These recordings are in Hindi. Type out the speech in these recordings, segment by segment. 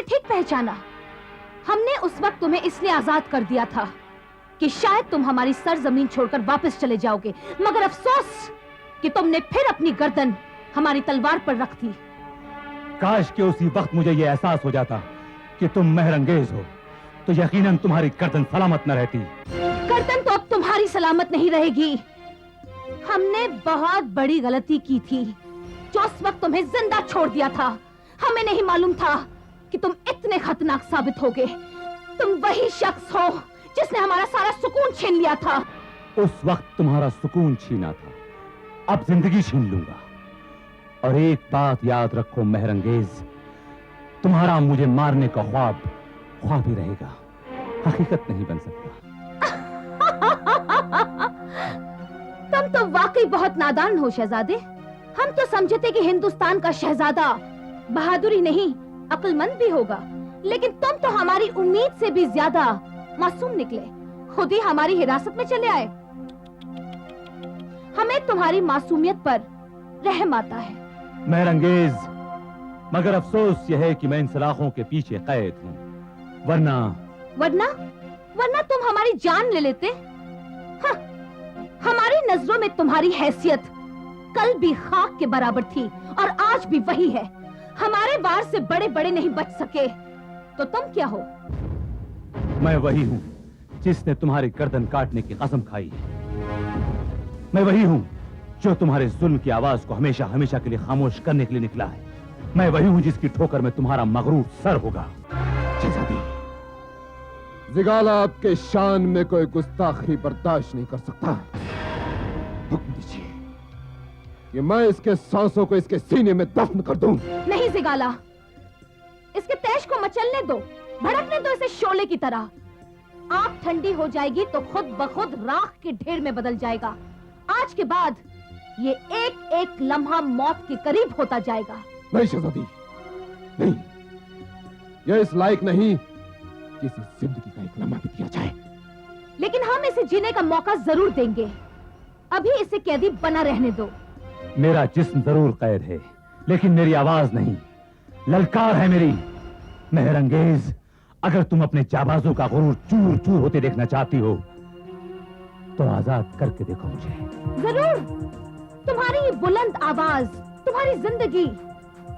ठीक पहचाना। हमने उस वक्त तुम्हें इसलिए आजाद कर दिया था कि शायद तुम हमारी सरजमीन छोड़कर वापस चले जाओगे, मगर अफसोस कि तुमने फिर अपनी गर्दन हमारी तलवार पर रख दी। काश कि उसी वक्त मुझे यह एहसास हो जाता कि तुम मेहरंगेज हो, तो यकीनन तुम्हारी गर्दन सलामत न रहती। गर्दन तो अब तुम्हारी सलामत नहीं रहेगी। हमने बहुत बड़ी गलती की थी जो उस वक्त तुम्हें जिंदा छोड़ दिया था। हमें नहीं मालूम था कि तुम इतने खतरनाक साबित होगे। तुम वही शख्स हो जिसने हमारा सारा सुकून छीन लिया था। उस वक्त तुम्हारा सुकून छीना था, अब जिंदगी छीन लूंगा। और एक बात याद रखो मेहरंगेज, तुम्हारा मुझे मारने का ख्वाब ख्वाब ही रहेगा, हकीकत नहीं बन सकता। तुम तो वाकई बहुत नादान हो शहजादे। हम तो समझते कि हिंदुस्तान का शहजादा बहादुरी नहीं अक्लमंद भी होगा, लेकिन तुम तो हमारी उम्मीद से भी ज्यादा मासूम निकले। खुद ही हमारी हिरासत में चले आए। हमें तुम्हारी मासूमियत पर रहम आता है। मेहरंगेज, मगर अफसोस यह है कि मैं इन सलाखों के पीछे कैद हूँ, वरना वरना तुम हमारी जान ले लेते। हाँ, हमारी नजरों में तुम्हारी हैसियत कल भी खाक के बराबर थी और आज भी वही है। हमारे वार से बड़े बड़े नहीं बच सके, तो तुम क्या हो? मैं वही हूँ जिसने तुम्हारी गर्दन काटने की कसम खाई है। मैं वही हूँ जो तुम्हारे जुल्म की आवाज को हमेशा हमेशा के लिए खामोश करने के लिए निकला है। मैं वही हूँ जिसकी ठोकर में तुम्हारा मगरूर सर होगा। शहजादी, ज़िगाला आपके शान में कोई गुस्ताखी बर्दाश्त नहीं कर सकता। हुक्म दीजिए कि मैं इसके सांसों को इसके सीने में दफन कर दूं। नहीं ज़िगाला, इसके तेज को मचलने दो, भड़कने दो इसे शोले की तरह। आग ठंडी हो जाएगी तो खुद ब खुद राख के ढेर में बदल जाएगा। आज के बाद ये एक एक लम्हा मौत के करीब होता जाएगा। नहीं शहजादी, नहीं, यह इस लायक नहीं कि इसे जिंदगी का एक लम्हा भी दिया जाए। लेकिन हम इसे जीने का मौका जरूर देंगे। अभी इसे कैदी बना रहने दो। मेरा जिस्म जरूर कैद है, लेकिन मेरी आवाज नहीं। ललकार है मेरी। मेहरंगेज, अगर तुम अपने जाबाजों का गुरूर चूर चूर होते देखना चाहती हो तो आजाद करके देखो मुझे। जरूर। तुम्हारी ये बुलंद आवाज, तुम्हारी जिंदगी,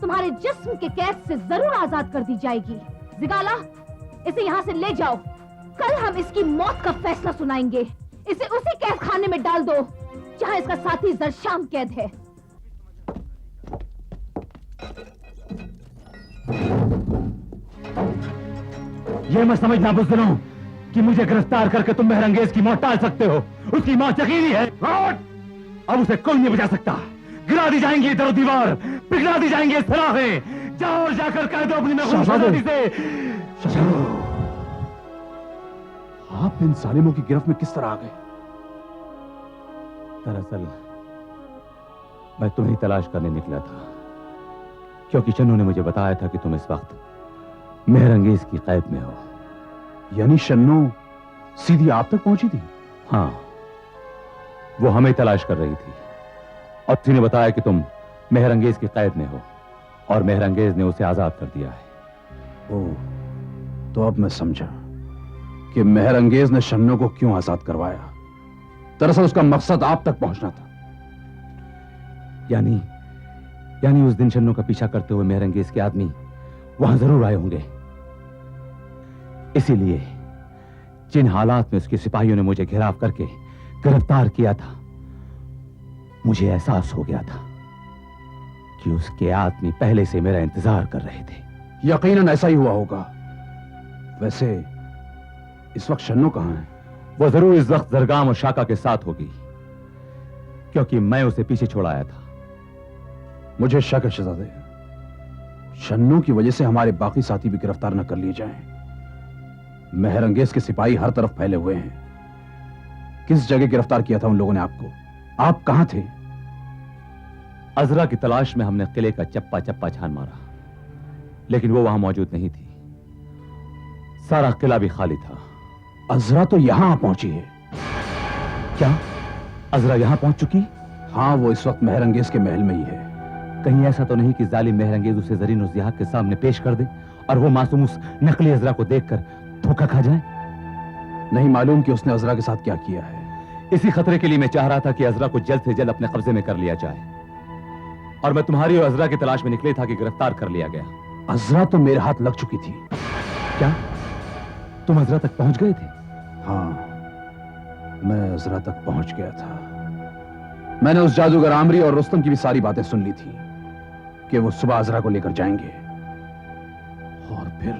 तुम्हारे जिस्म के कैद से जरूर आजाद कर दी जाएगी। ज़िगाला, इसे यहाँ से ले जाओ। कल हम इसकी मौत का फैसला सुनाएंगे। इसे उसी कैद खाने में डाल दो जहाँ इसका साथी जरशाम कैद है। ये मैं समझना बुज़दिलों कि मुझे गिरफ्तार करके तुम मेहरंगेज की मौत टाल सकते हो। उसकी मौत यकीनी है। अब उसे कोई नहीं बचा सकता। गिरा दी जाएंगी दरो दीवार, पिघला दी जाएंगी सलाखें। जाओ और जाकर कह दो अपनी महबूब से। आप इन जालिमों की गिरफ्त में किस तरह आ गए? दरअसल मैं तुम्हें तलाश करने निकला था, क्योंकि शन्नू ने मुझे बताया था कि तुम इस वक्त मेहरंगेज की कैद में हो। यानी शन्नू सीधी आप तक पहुंची थी? हाँ, वो हमें तलाश कर रही थी और उसी ने बताया कि तुम मेहरंगेज की कैद में हो और मेहरंगेज ने उसे आजाद कर दिया है। ओह, तो अब मैं समझा कि मेहरंगेज ने शन्नू को क्यों आजाद करवाया। दरअसल उसका मकसद आप तक पहुंचना था। यानी उस दिन शन्नू का पीछा करते हुए मेहरंगेज के आदमी वहां जरूर आए होंगे। इसीलिए जिन हालात में उसके सिपाहियों ने मुझे घेराव करके गिरफ्तार किया था, मुझे एहसास हो गया था कि उसके आदमी पहले से मेरा इंतजार कर रहे थे। यकीनन ऐसा ही हुआ होगा। वैसे इस वक्त शन्नू कहां है? वो जरूर इस वक्त जरगाम और शाका के साथ होगी, क्योंकि मैं उसे पीछे छोड़ आया था। मुझे शक है शहजादे, शन्नू की वजह से हमारे बाकी साथी भी गिरफ्तार न कर लिए जाएं। मेहरंगेज के सिपाही हर तरफ फैले हुए हैं। किस जगह गिरफ्तार किया था उन लोगों ने आपको? आप कहां थे? अजरा की तलाश में हमने किले का चप्पा चप्पा छान मारा, लेकिन वो वहां मौजूद नहीं थी। सारा किला भी खाली था। अजरा तो यहां पहुंची है। क्या अजरा यहां पहुंच चुकी? हां, वो इस वक्त मेहरंगेज के महल में ही है। कहीं ऐसा तो नहीं कि जालिम मेहरंगेज उसे जरीन और जिहाद के सामने पेश कर दे और वो मासूम उस नकली अजरा को देखकर धोखा खा जाए? नहीं मालूम कि उसने अजरा के साथ क्या किया है। इसी खतरे के लिए मैं चाह रहा था कि अजरा को जल्द से जल्द अपने कब्जे में कर लिया जाए, और मैं तुम्हारी और अजरा की तलाश में निकले था कि गिरफ्तार कर लिया गया। अजरा तो मेरे हाथ लग चुकी थी। क्या तुम अजरा तक पहुंच गए थे? हाँ, मैं अजरा तक पहुंच गया था। मैंने उस जादूगर आमरी और रुस्तम की भी सारी बातें सुन ली थी कि वो सुबह अजरा को लेकर जाएंगे, और फिर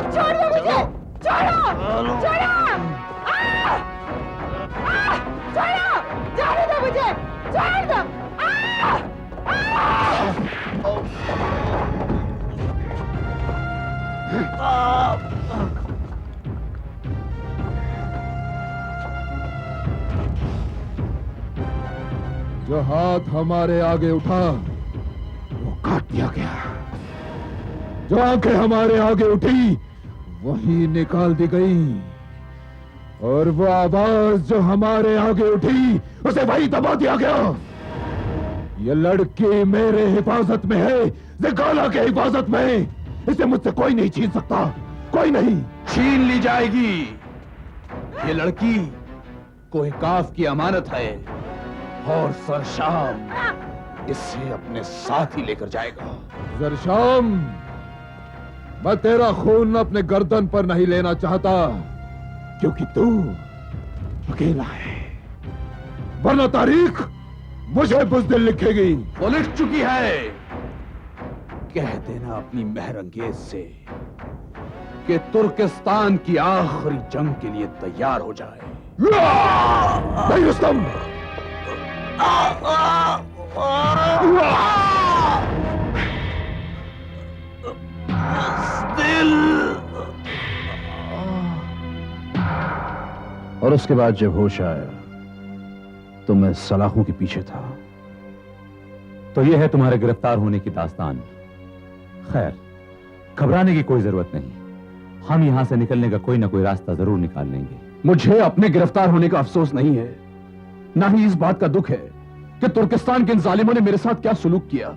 छोड़ो मुझे! छोड़ो! छोड़ो! छोड़ो! जाने दो मुझे! छोड़ दो! जो हाथ हमारे आगे उठा वो काट दिया गया, जो आंखें हमारे आगे उठी वही निकाल दी गई, और वो आवाज जो हमारे आगे उठी उसे वही दबा दिया गया। ये लड़की मेरे हिफाजत में है, ज़िगाला के हिफाजत में। इसे मुझसे कोई नहीं छीन सकता, कोई नहीं। छीन ली जाएगी। ये लड़की कोई काफ की अमानत है, और सरशाम इसे अपने साथ ही लेकर जाएगा। जरशाम, मैं तेरा खून अपने गर्दन पर नहीं लेना चाहता, क्योंकि तू अकेला है, वरना तारीख मुझे बुज़दिल लिखेगी। वो लिख चुकी है। कह देना अपनी महरंगेज से कि तुर्किस्तान की आखिरी जंग के लिए तैयार हो जाए। नहीं रुस्तम, और उसके बाद जब होश आया तो मैं सलाखों के पीछे था। तो यह है तुम्हारे गिरफ्तार होने की दास्तान। खैर, घबराने की कोई जरूरत नहीं, हम यहां से निकलने का कोई ना कोई रास्ता जरूर निकाल लेंगे। मुझे अपने गिरफ्तार होने का अफसोस नहीं है, ना ही इस बात का दुख है कि तुर्किस्तान के इन जालिमों ने मेरे साथ क्या सुलूक किया।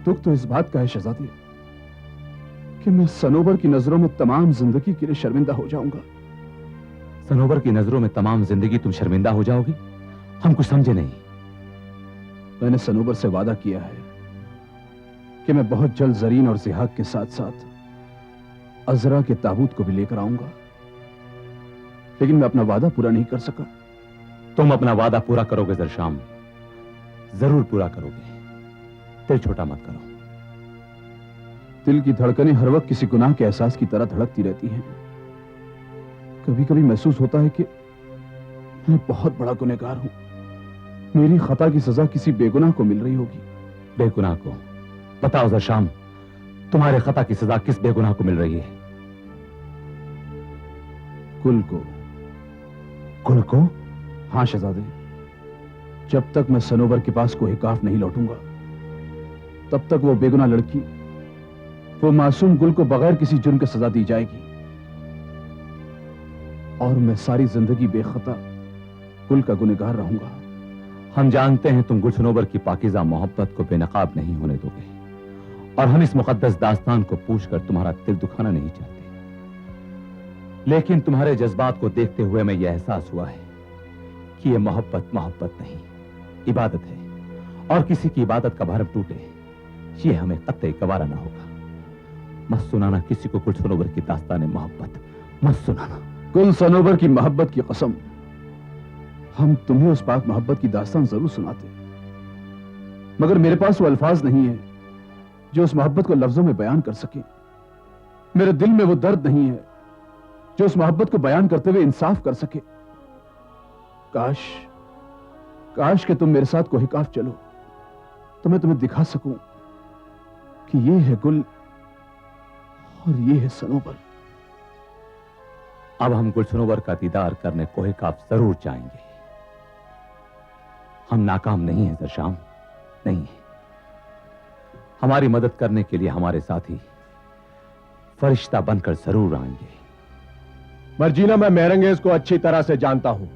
दुख तो इस बात का है शहजादी कि मैं सनोबर की नजरों में तमाम जिंदगी के लिए शर्मिंदा हो जाऊंगा। सनोबर की नजरों में तमाम जिंदगी तुम शर्मिंदा हो जाओगे? हम कुछ समझे नहीं। मैंने सनोबर से वादा किया है कि मैं बहुत जल्द जरीन और जिहाक के साथ साथ अजरा के ताबूत को भी लेकर आऊंगा, लेकिन मैं अपना वादा पूरा नहीं कर सका। तुम अपना वादा पूरा करोगे जरशाम, जरूर पूरा करोगे। दिल छोटा मत करो। दिल की धड़कनें हर वक्त किसी गुनाह के एहसास की तरह धड़कती रहती हैं। कभी कभी महसूस होता है कि मैं बहुत बड़ा गुनहगार हूं, मेरी खता की सजा किसी बेगुनाह को मिल रही होगी। बेगुनाह को? बताओ जरशाम, तुम्हारे खता की सजा किस बेगुनाह को मिल रही है? कुल को। कुल को? हां शहजादे, जब तक मैं सनोबर के पास कोई हिकाफ नहीं लौटूंगा तब तक वो बेगुनाह लड़की, वो मासूम गुल को बगैर किसी जुर्म के सजा दी जाएगी, और मैं सारी जिंदगी बेखता गुल का गुनहगार रहूंगा। हम जानते हैं तुम गुलसनोबर की पाकीज़ा मोहब्बत को बेनकाब नहीं होने दोगे, और हम इस मुकद्दस दास्तान को पूछकर तुम्हारा दिल दुखाना नहीं चाहते। लेकिन तुम्हारे जज्बात को देखते हुए मैं यह एहसास हुआ है कि यह मोहब्बत मोहब्बत नहीं, इबादत है, और किसी की इबादत का भरम टूटे यह हमें कतई गवारा ना होगा। मत सुनाना किसी को गुलसनोबर की दास्तान मोहब्बत, मत सुनाना। गुल सनोबर की मोहब्बत की कसम, हम तुम्हें उस पाक मोहब्बत की दास्तान जरूर सुनाते, मगर मेरे पास वो अल्फाज नहीं है जो उस मोहब्बत को लफ्जों में बयान कर सके। मेरे दिल में वो दर्द नहीं है जो उस मोहब्बत को बयान करते हुए इंसाफ कर सके। काश काश कि तुम मेरे साथ कोई हिकाफ चलो तो मैं तुम्हें दिखा सकूं कि ये है गुल और ये है सनोबर। अब हम गुलसनोबर का दीदार करने कोहिकाफ जरूर जाएंगे। हम नाकाम नहीं हैं जरशाम, नहीं है। हमारी मदद करने के लिए हमारे साथी फरिश्ता बनकर जरूर आएंगे। मर्जीना, मैं मेहरंगेज को अच्छी तरह से जानता हूं।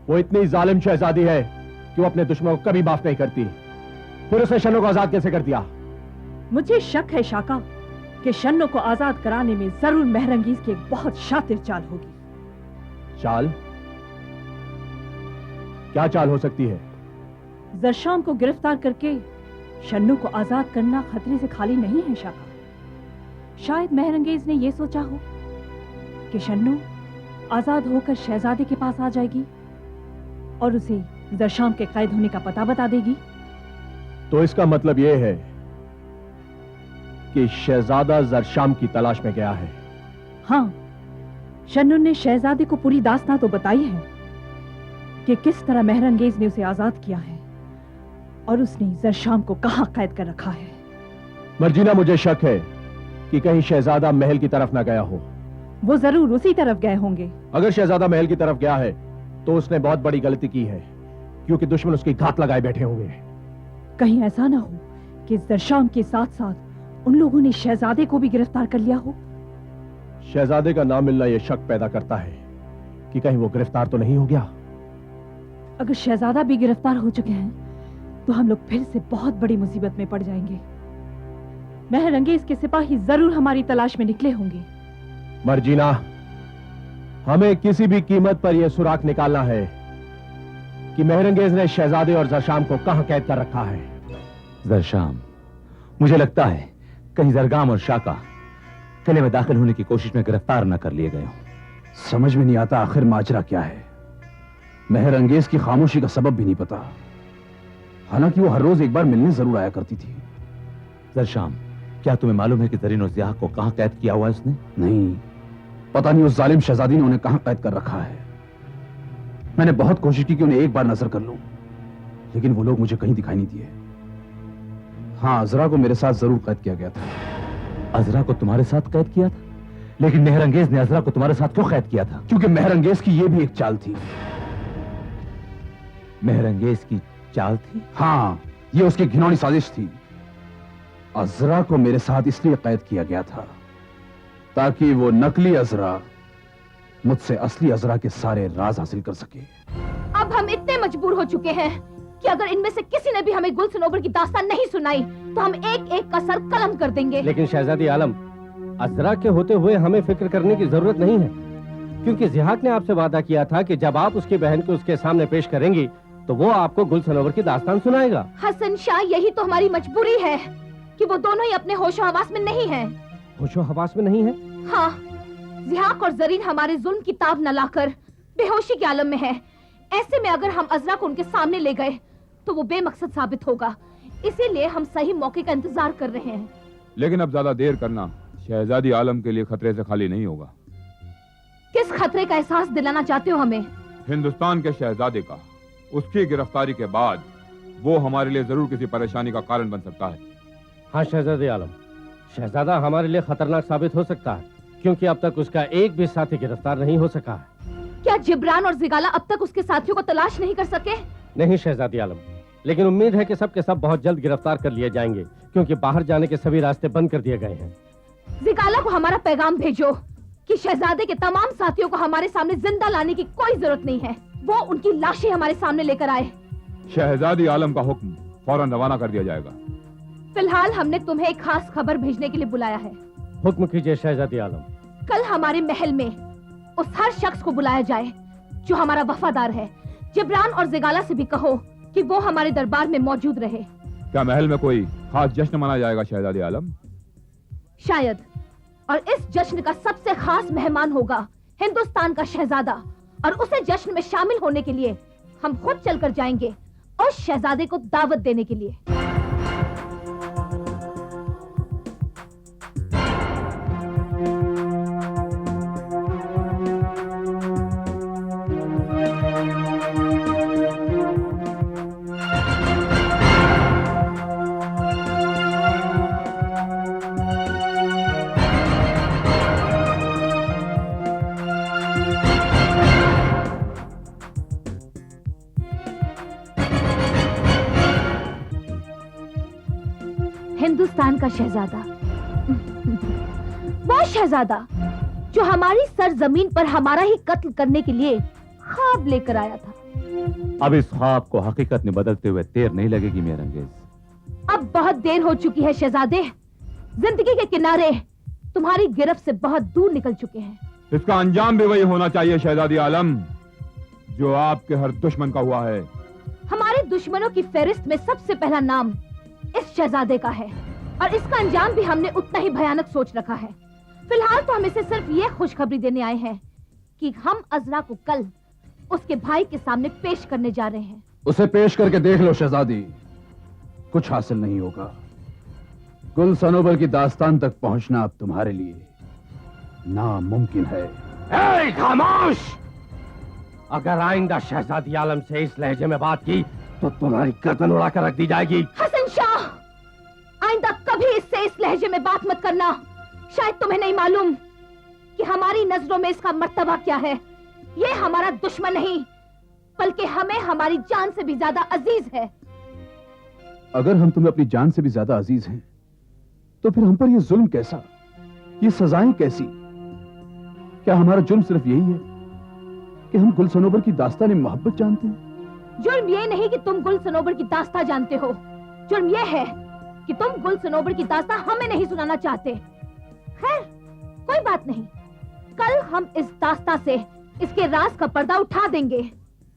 वो इतनी जालिम शहजादी है कि वो अपने दुश्मनों को कभी माफ नहीं करती। फिर उसने शन्नो को आजाद कैसे कर दिया? मुझे शक है शाका कि शन्नो को आजाद कराने में जरूर मेहरंगीज की एक बहुत शातिर चाल होगी। चाल? क्या चाल हो सकती है? जरशाम को गिरफ्तार करके शन्नो को आजाद करना खतरे से खाली नहीं है शाका। शायद मेहरंगेज ने यह सोचा हो कि शन्नो आजाद होकर शहजादे के पास आ जाएगी और उसे जरशाम के कैद होने का पता बता देगी। तो इसका मतलब यह है कि शहजादा जरशाम की तलाश में गया है। हाँ, शन्नो ने शहजादे को पूरी दास्तां तो बताई है कि किस तरह मेहरंगेज ने उसे आजाद किया है और उसने जरशाम को कहां कैद कर रखा है। मर्जीना, मुझे शक है कि कहीं शहजादा महल की तरफ ना गया हो। वो जरूर उसी तरफ गए होंगे। अगर शहजादा महल की तरफ गया है तो उसने बहुत बड़ी गलती की है, क्योंकि दुश्मन उसकी घात लगाए बैठे होंगे। कहीं ऐसा ना हो कि जरशाम के साथ साथ उन लोगों ने शहजादे को भी गिरफ्तार कर लिया हो। शहजादे का नाम मिलना यह शक पैदा करता है कि कहीं वो गिरफ्तार तो नहीं हो गया। अगर शहजादा भी गिरफ्तार हो चुके हैं तो हम लोग फिर से बहुत बड़ी मुसीबत में पड़ जाएंगे। मेहरंगेज के सिपाही जरूर हमारी तलाश में निकले होंगे। मर्जीना, हमें किसी भी कीमत पर यह सुराग निकालना है कि मेहरंगेज ने शहजादे और जरशाम को कहां कैद कर रखा है। जरशाम, मुझे लगता है कहीं जरगाम और शाका किले में दाखिल होने की कोशिश में गिरफ्तार न कर लिए गए हों। समझ में नहीं आता आखिर माजरा क्या है। मेहरंगेज की खामोशी का सबब भी नहीं पता, हालांकि वो हर रोज एक बार मिलने जरूर आया करती थी। जरशाम, क्या तुम्हें मालूम है कि जरीन और ज़िया को कहां कैद किया हुआ है उसने? नहीं, पता नहीं उस जालिम शहजादी ने उन्हें कहां कैद कर रखा है। मैंने बहुत कोशिश की कि उन्हें एक बार नजर कर लूं, लेकिन वो लोग मुझे कहीं दिखाई नहीं दिए। हाँ, अजरा को मेरे साथ जरूर कैद किया गया था। अजरा को तुम्हारे साथ कैद किया था? लेकिन मेहरंगेज ने अजरा को तुम्हारे साथ क्यों कैद किया था? क्योंकि मेहरंगेज की यह भी एक चाल थी। मेहरंगेज की चाल थी? हाँ, ये उसकी घिनौनी साजिश थी। अजरा को मेरे साथ इसलिए कैद किया गया था ताकि वो नकली अजरा मुझसे असली अजरा के सारे राज हासिल कर सके। अब हम इतने मजबूर हो चुके हैं कि अगर इनमें से किसी ने भी हमें गुल सनोबर की दास्तान नहीं सुनाई तो हम एक एक का सर कलम कर देंगे। लेकिन शहजादी आलम, अजरा के होते हुए हमें फिक्र करने की जरूरत नहीं है, क्योंकि जिहाक ने आपसे वादा किया था कि जब आप उसकी बहन को उसके सामने पेश करेंगी तो वो आपको गुल सनोवर की दास्तान सुनाएगा। हसन शाह, यही तो हमारी मजबूरी है कि वो दोनों ही अपने होशो हवास में नहीं हैं। होशो हवास में नहीं है? हाँ, जिहाक और जरीन हमारे जुल्म की ताब न लाकर बेहोशी के आलम में है। ऐसे में अगर हम अजरा को उनके सामने ले गए तो वो बेमकसद साबित होगा। इसीलिए हम सही मौके का इंतजार कर रहे हैं। लेकिन अब ज्यादा देर करना शहजादी आलम के लिए खतरे से खाली नहीं होगा। किस खतरे का एहसास दिलाना चाहते हो हमें? हिंदुस्तान के शहजादे का। उसकी गिरफ्तारी के बाद वो हमारे लिए जरूर किसी परेशानी का कारण बन सकता है। हाँ शहजादी आलम, शहजादा हमारे लिए खतरनाक साबित हो सकता है, क्योंकि अब तक उसका एक भी साथी गिरफ्तार नहीं हो सका है। क्या जिब्रान और जिगाला अब तक उसके साथियों को तलाश नहीं कर सके? नहीं शहजादी आलम, लेकिन उम्मीद है कि सब के सब बहुत जल्द गिरफ्तार कर लिए जाएंगे, क्योंकि बाहर जाने के सभी रास्ते बंद कर दिए गए हैं। जिगाला को हमारा पैगाम भेजो कि शहजादे के तमाम साथियों को हमारे सामने जिंदा लाने की कोई जरूरत नहीं है। वो उनकी लाशें हमारे सामने लेकर आए। शहजादी आलम का हुक्म फौरन रवाना कर दिया जाएगा। फिलहाल हमने तुम्हें एक खास खबर भेजने के लिए बुलाया है। हुक्म कीजिए शहजादी आलम। कल हमारे महल में उस हर शख्स को बुलाया जाए जो हमारा वफादार है। जिब्रान और जिगाला से भी कहो कि वो हमारे दरबार में मौजूद रहे। क्या महल में कोई खास जश्न मनाया जाएगा शहजादी आलम? शायद। और इस जश्न का सबसे खास मेहमान होगा हिंदुस्तान का शहजादा, और उसे जश्न में शामिल होने के लिए हम खुद चलकर जाएंगे और शहजादे को दावत देने के लिए। हिंदुस्तान का शहजादा वो शहजादा जो हमारी सरजमीन पर हमारा ही कत्ल करने के लिए ख्वाब लेकर आया था। अब इस ख्वाब को हकीकत में बदलते हुए देर नहीं लगेगी मेहरंगेज। अब बहुत देर हो चुकी है शहजादे। जिंदगी के किनारे तुम्हारी गिरफ्त से बहुत दूर निकल चुके हैं। इसका अंजाम भी वही होना चाहिए शहजादी आलम जो आपके हर दुश्मन का हुआ है। हमारे दुश्मनों की फहरिस्त में सबसे पहला नाम इस शहजादे का है और इसका अंजाम भी हमने उतना ही भयानक सोच रखा है। फिलहाल तो हम इसे सिर्फ ये खुशखबरी देने आए हैं कि हम अजरा को कल उसके भाई के सामने पेश करने जा रहे हैं। उसे पेश करके देख लो शहजादी, कुछ हासिल नहीं होगा। गुल सनोबर की दास्तान तक पहुंचना अब तुम्हारे लिए नामुमकिन है। ए, खामोश! अगर आइंदा शहजादी आलम से इस लहजे में बात की तो तुम्हारी गर्दन उड़ाकर रख दी जाएगी। हसन शाह, आइंदा कभी इससे इस लहजे में बात मत करना। शायद तुम्हें नहीं मालूम कि हमारी नजरों में इसका मर्तबा क्या है। ये हमारा दुश्मन नहीं बल्कि हमें हमारी जान से भी ज्यादा अजीज है। अगर हम तुम्हें अपनी जान से भी ज्यादा अजीज हैं तो फिर हम पर यह जुल्म कैसा, ये सजाएं कैसी? क्या हमारा जुर्म सिर्फ यही है कि हम गुल सनोबर की दास्तान मोहब्बत जानते हैं? जुर्म ये नहीं कि तुम गुल सनोबर की दास्तां जानते हो, जुर्म ये है कि तुम गुल सनोबर की दास्तां हमें नहीं सुनाना चाहते। खैर कोई बात नहीं, कल हम इस दास्तां से इसके राज का पर्दा उठा देंगे।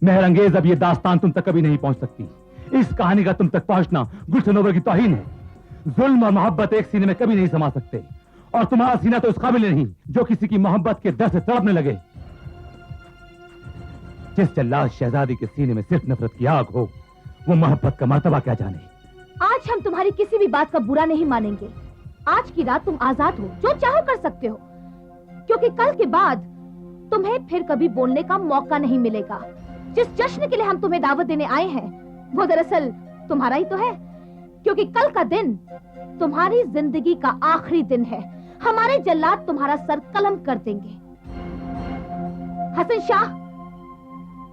मेहरंगेज, अब ये दास्तान तुम तक कभी नहीं पहुंच सकती। इस कहानी का तुम तक पहुंचना गुल सनोबर की तौहीन है। जुल्म और मोहब्बत एक सीने में कभी नहीं समा सकते और तुम्हारा सीना तो उस काबिल नहीं जो किसी की मोहब्बत के दर्द से तड़पने लगे। जिस जल्लाद शहजादी के सीने में सिर्फ नफरत की आग हो वो मोहब्बत का मर्तबा क्या जाने। आज हम तुम्हारी किसी भी बात का बुरा नहीं मानेंगे। आज की रात तुम आजाद हो, जो चाहो कर सकते हो, क्योंकि कल के बाद तुम्हें फिर कभी बोलने का मौका नहीं मिलेगा। जिस जश्न के लिए हम तुम्हें दावत देने आए हैं वो दरअसल तुम्हारा ही तो है, क्योंकि कल का दिन तुम्हारी जिंदगी का आखिरी दिन है। हमारे जल्लाद तुम्हारा सर कलम कर देंगे। हसन शाह,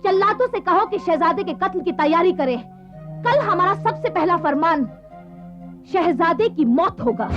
जल्लादों से कहो कि शहजादे के कत्ल की तैयारी करें। कल हमारा सबसे पहला फरमान शहजादे की मौत होगा।